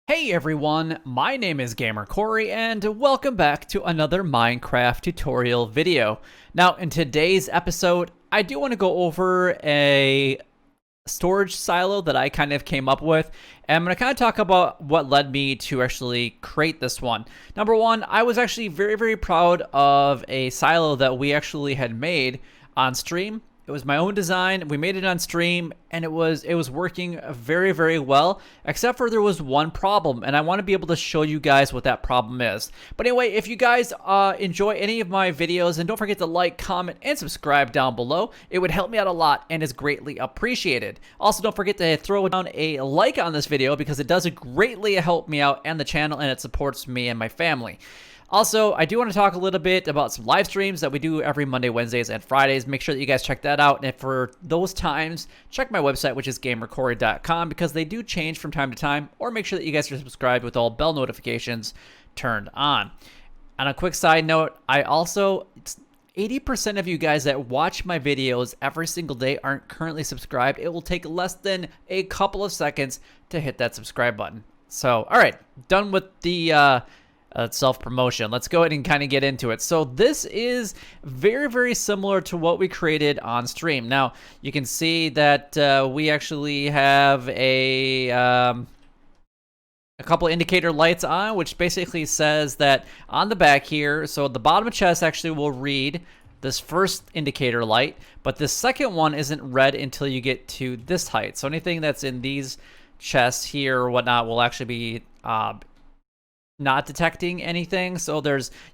Hey everyone, my name is Gamer Corey and welcome back to another Minecraft tutorial video. Now in today's episode, I do want to go over a storage silo that I kind of came up with, and I'm going to kind of talk about what led me to actually create this one. Number one, I was actually very proud of a silo that we actually had made on stream. It was my own design. We made it on stream, and it was working very well, except for there was one problem, and I want to be able to show you guys what that problem is. But anyway, if you guys enjoy any of my videos, then don't forget to like, comment, and subscribe down below. It would help me out a lot and is greatly appreciated. Also, don't forget to throw down a like on this video because it does greatly help me out and the channel, and it supports me and my family. Also, I do want to talk a little bit about some live streams that we do every Monday, Wednesdays, and Fridays. Make sure that you guys check that out. And for those times, check my website, which is gamercorey.com, because they do change from time to time. Or make sure that you guys are subscribed with all bell notifications turned on. On a quick side note, I also 80% of you guys that watch my videos every single day aren't currently subscribed. It will take less than a couple of seconds to hit that subscribe button. So, all right, done with the self-promotion. Let's go ahead and kind of get into it. So this is very similar to what we created on stream. Now, you can see that we actually have a couple indicator lights on, which basically says that on the back here, so the bottom chest actually will read this first indicator light, but the second one isn't read until you get to this height. So anything that's in these chests here or whatnot will actually be not detecting anything. So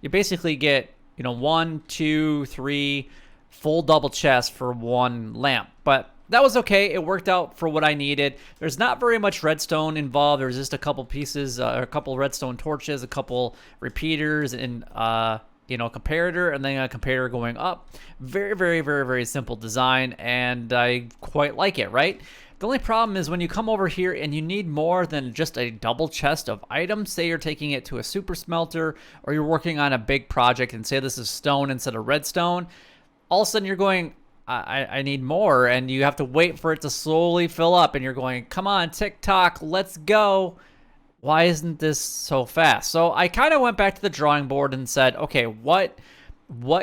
you basically get, 1, 2, 3 full double chests for one lamp. But that was okay. It worked out for what I needed. There's not very much redstone involved. There's just a couple pieces, a couple redstone torches, a couple repeaters, and a comparator, and then a comparator going up. Very simple design, and I quite like it, right? The only problem is when you come over here and you need more than just a double chest of items. Say you're taking it to a super smelter, or you're working on a big project, and say this is stone instead of redstone. All of a sudden you're going, I need more, and you have to wait for it to slowly fill up, and you're going, come on, tick-tock, let's go. Why isn't this so fast? So I kind of went back to the drawing board and said, okay, what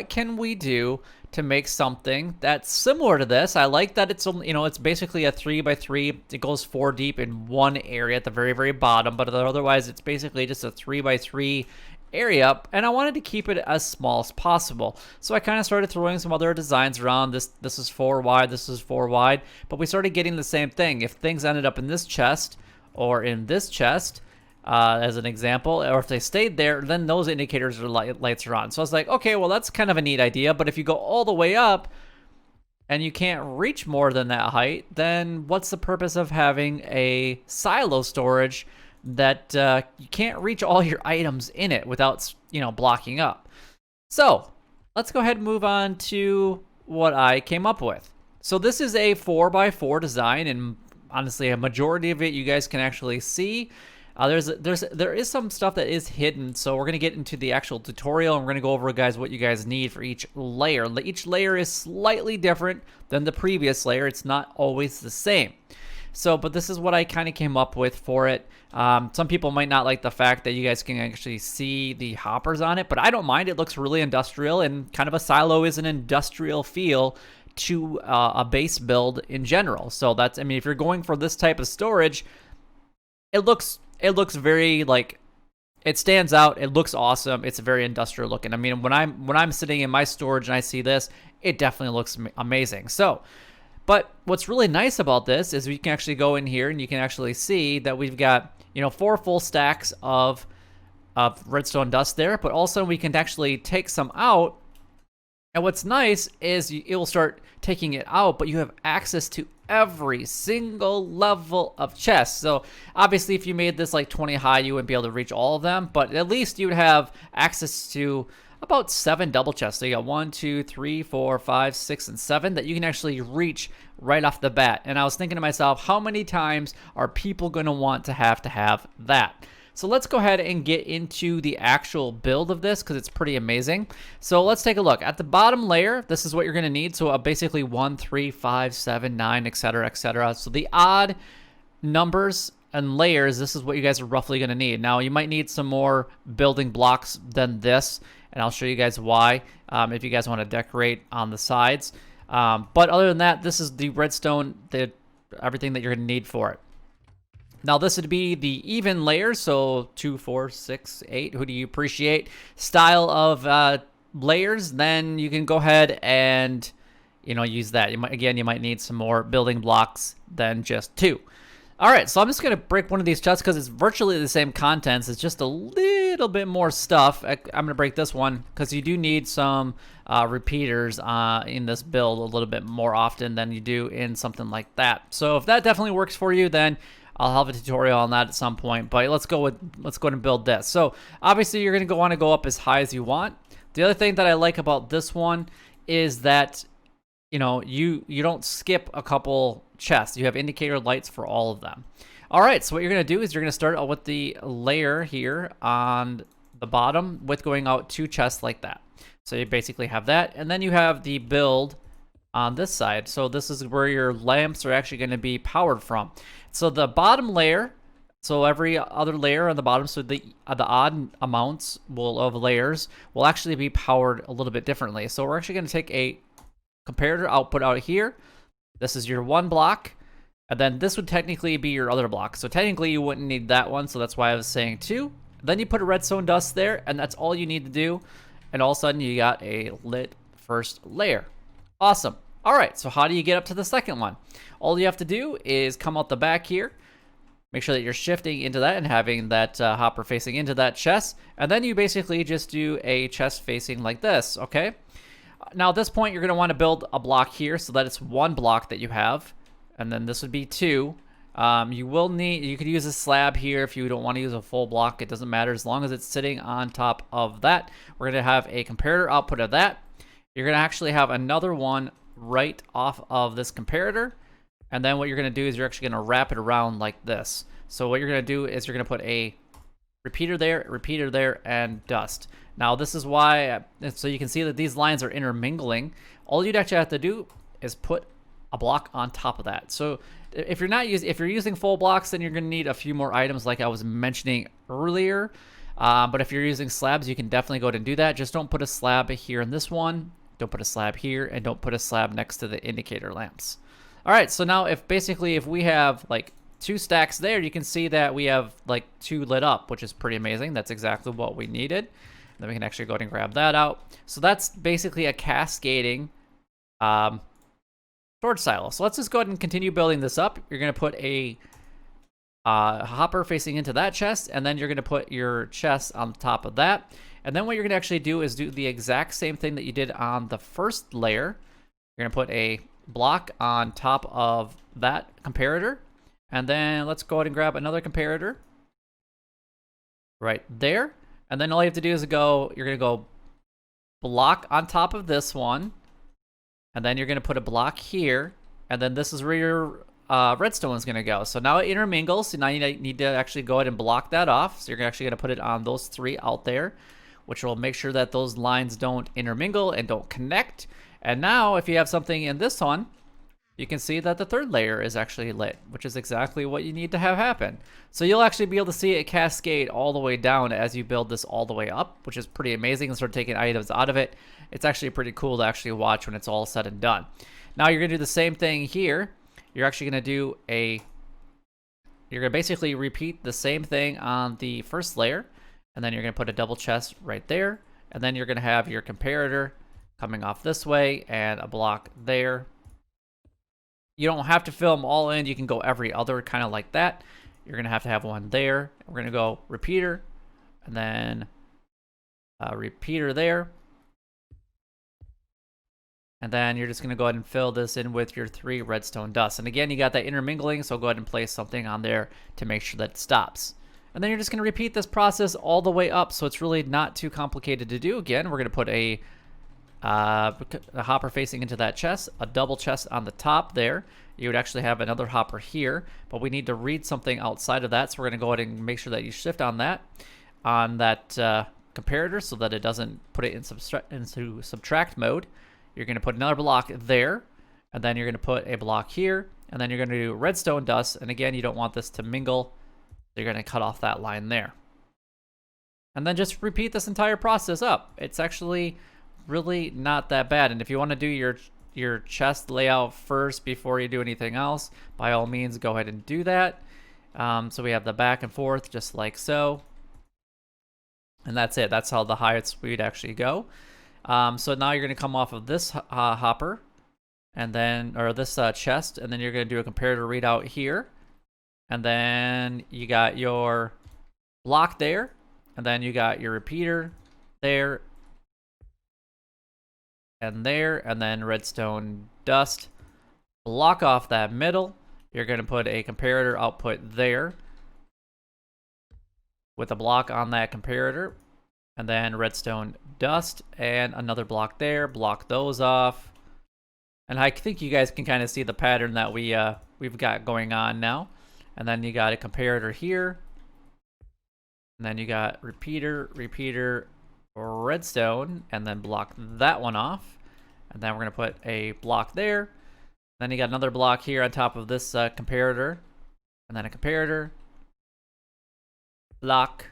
can we do to make something that's similar to this? I like that it's it's basically a 3x3. It goes 4 deep in one area at the very bottom, but otherwise it's basically just a 3x3 area, and I wanted to keep it as small as possible. So I kind of started throwing some other designs around. This is 4 wide, this is 4 wide, but we started getting the same thing. If things ended up in this chest or in this chest, as an example, or if they stayed there, then those indicators or lights are on. So I was like, okay, well, that's kind of a neat idea, but if you go all the way up and you can't reach more than that height, then what's the purpose of having a silo storage that you can't reach all your items in it without, blocking up? So let's go ahead and move on to what I came up with. So this is a 4x4 design, and honestly, a majority of it you guys can actually see. There is some stuff that is hidden, so we're going to get into the actual tutorial, and we're going to go over, guys, what you guys need for each layer. Each layer is slightly different than the previous layer. It's not always the same. So, but this is what I kind of came up with for it. Some people might not like the fact that you guys can actually see the hoppers on it, but I don't mind. It looks really industrial, and kind of a silo is an industrial feel to a base build in general. So that's, if you're going for this type of storage, it looks very, it stands out. It looks awesome. It's very industrial looking. When I'm sitting in my storage and I see this, it definitely looks amazing. So, but what's really nice about this is we can actually go in here and you can actually see that we've got, 4 full stacks of redstone dust there, but also we can actually take some out. And what's nice is it will start taking it out, but you have access to every single level of chests. So obviously if you made this like 20 high, you wouldn't be able to reach all of them, but at least you would have access to about 7 double chests. So you got 1, 2, 3, 4, 5, 6, and 7 that you can actually reach right off the bat. And I was thinking to myself, how many times are people going to want to have that? So let's go ahead and get into the actual build of this because it's pretty amazing. So let's take a look. At the bottom layer, this is what you're going to need. So basically 1, 3, 5, 7, 9, etc., etc. So the odd numbers and layers, this is what you guys are roughly going to need. Now, you might need some more building blocks than this, and I'll show you guys why if you guys want to decorate on the sides. But other than that, this is the redstone, everything that you're going to need for it. Now, this would be the even layers, so 2, 4, 6, 8, who do you appreciate, style of layers. Then you can go ahead and, you know, use that. You might need some more building blocks than just 2. All right, so I'm just going to break one of these chests because it's virtually the same contents. It's just a little bit more stuff. I'm going to break this one because you do need some repeaters in this build a little bit more often than you do in something like that. So if that definitely works for you, then I'll have a tutorial on that at some point. But let's go ahead and build this. So obviously you're going to want to go up as high as you want. The other thing that I like about this one is that, you know, you don't skip a couple chests. You have indicator lights for all of them. All right, so what you're going to do is you're going to start out with the layer here on the bottom with going out 2 chests like that. So you basically have that, and then you have the build on this side. So this is where your lamps are actually going to be powered from. So the bottom layer, so every other layer on the bottom, so the odd amounts of layers will actually be powered a little bit differently. So we're actually going to take a comparator output out here. This is your 1 block, and then this would technically be your other block. So technically you wouldn't need that one, so that's why I was saying 2. Then you put a redstone dust there, and that's all you need to do. And all of a sudden you got a lit first layer. Awesome. All right, so how do you get up to the second one? All you have to do is come out the back here, make sure that you're shifting into that and having that hopper facing into that chest, and then you basically just do a chest facing like this, okay? Now at this point, you're going to want to build a block here so that it's 1 block that you have, and then this would be 2. You could use a slab here if you don't want to use a full block. It doesn't matter as long as it's sitting on top of that. We're going to have a comparator output of that. You're going to actually have another one right off of this comparator, and then what you're going to do is you're actually going to wrap it around like this. So what you're going to do is you're going to put a repeater there, and dust. Now this is why, so you can see that these lines are intermingling. All you'd actually have to do is put a block on top of that. So if you're using full blocks, then you're going to need a few more items like I was mentioning earlier. But if you're using slabs, you can definitely go ahead and do that. Just don't put a slab here in this one. Don't put a slab here, and don't put a slab next to the indicator lamps. All right, so now if we have like 2 stacks there, you can see that we have like 2 lit up, which is pretty amazing. That's exactly what we needed. And then we can actually go ahead and grab that out. So that's basically a cascading storage silo. So let's just go ahead and continue building this up. You're going to put a hopper facing into that chest, and then you're going to put your chest on top of that. And then what you're going to actually do is do the exact same thing that you did on the first layer. You're going to put a block on top of that comparator. And then let's go ahead and grab another comparator right there. And then all you have to do is you're going to go block on top of this one. And then you're going to put a block here. And then this is where your redstone is going to go. So now it intermingles. So now you need to actually go ahead and block that off. So you're actually going to put it on those 3 out there, which will make sure that those lines don't intermingle and don't connect. And now if you have something in this one, you can see that the 3rd layer is actually lit, which is exactly what you need to have happen. So you'll actually be able to see it cascade all the way down as you build this all the way up, which is pretty amazing, and start taking items out of it. It's actually pretty cool to actually watch when it's all said and done. Now you're going to do the same thing here. You're actually going to do you're going to basically repeat the same thing on the first layer, and then you're going to put a double chest right there, and then you're going to have your comparator coming off this way and a block there. You don't have to fill them all in. You can go every other, kind of like that. You're going to have one there. We're going to go repeater, and then a repeater there. And then you're just going to go ahead and fill this in with your 3 redstone dust. And again, you got that intermingling, so go ahead and place something on there to make sure that it stops. And then you're just going to repeat this process all the way up, so it's really not too complicated to do. Again, we're going to put a hopper facing into that chest, a double chest on the top there. You would actually have another hopper here, but we need to read something outside of that, so we're going to go ahead and make sure that you shift on that comparator so that it doesn't put it into subtract mode. You're going to put another block there, and then you're going to put a block here, and then you're going to do redstone dust. And again, you don't want this to mingle You're going to cut off that line there. And then just repeat this entire process up. It's actually really not that bad. And if you want to do your chest layout first before you do anything else, by all means, go ahead and do that. So we have the back and forth just like so. And that's it. That's how the heights would actually go. So now you're going to come off of this hopper and then, or this chest, and then you're going to do a comparator readout here. And then you got your block there. And then you got your repeater there and there, and then redstone dust. Block off that middle. You're going to put a comparator output there with a block on that comparator, and then redstone dust and another block there. Block those off. And I think you guys can kind of see the pattern that we've got going on now. And then you got a comparator here. And then you got repeater, redstone, and then block that one off. And then we're going to put a block there. Then you got another block here on top of this comparator. And then a comparator. Block,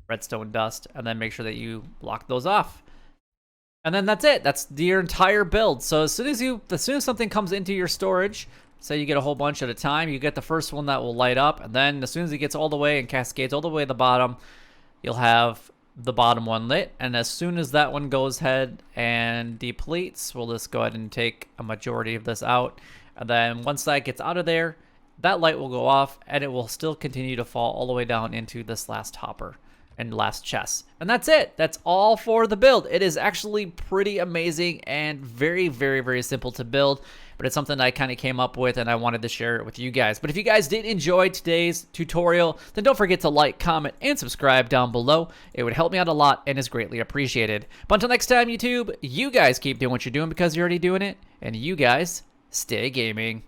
redstone dust, and then make sure that you block those off. And then that's it. That's your entire build. So as soon as something comes into your storage, say you get a whole bunch at a time, you get the first one that will light up, and then as soon as it gets all the way and cascades all the way to the bottom, you'll have the bottom one lit. And as soon as that one goes ahead and depletes, we'll just go ahead and take a majority of this out. And then once that gets out of there, that light will go off, and it will still continue to fall all the way down into this last hopper and last chest. And that's it. That's all for the build. It is actually pretty amazing and very, very, very simple to build, but it's something I kind of came up with and I wanted to share it with you guys. But if you guys did enjoy today's tutorial, then don't forget to like, comment, and subscribe down below. It would help me out a lot and is greatly appreciated. But until next time, YouTube, you guys keep doing what you're doing because you're already doing it, and you guys stay gaming.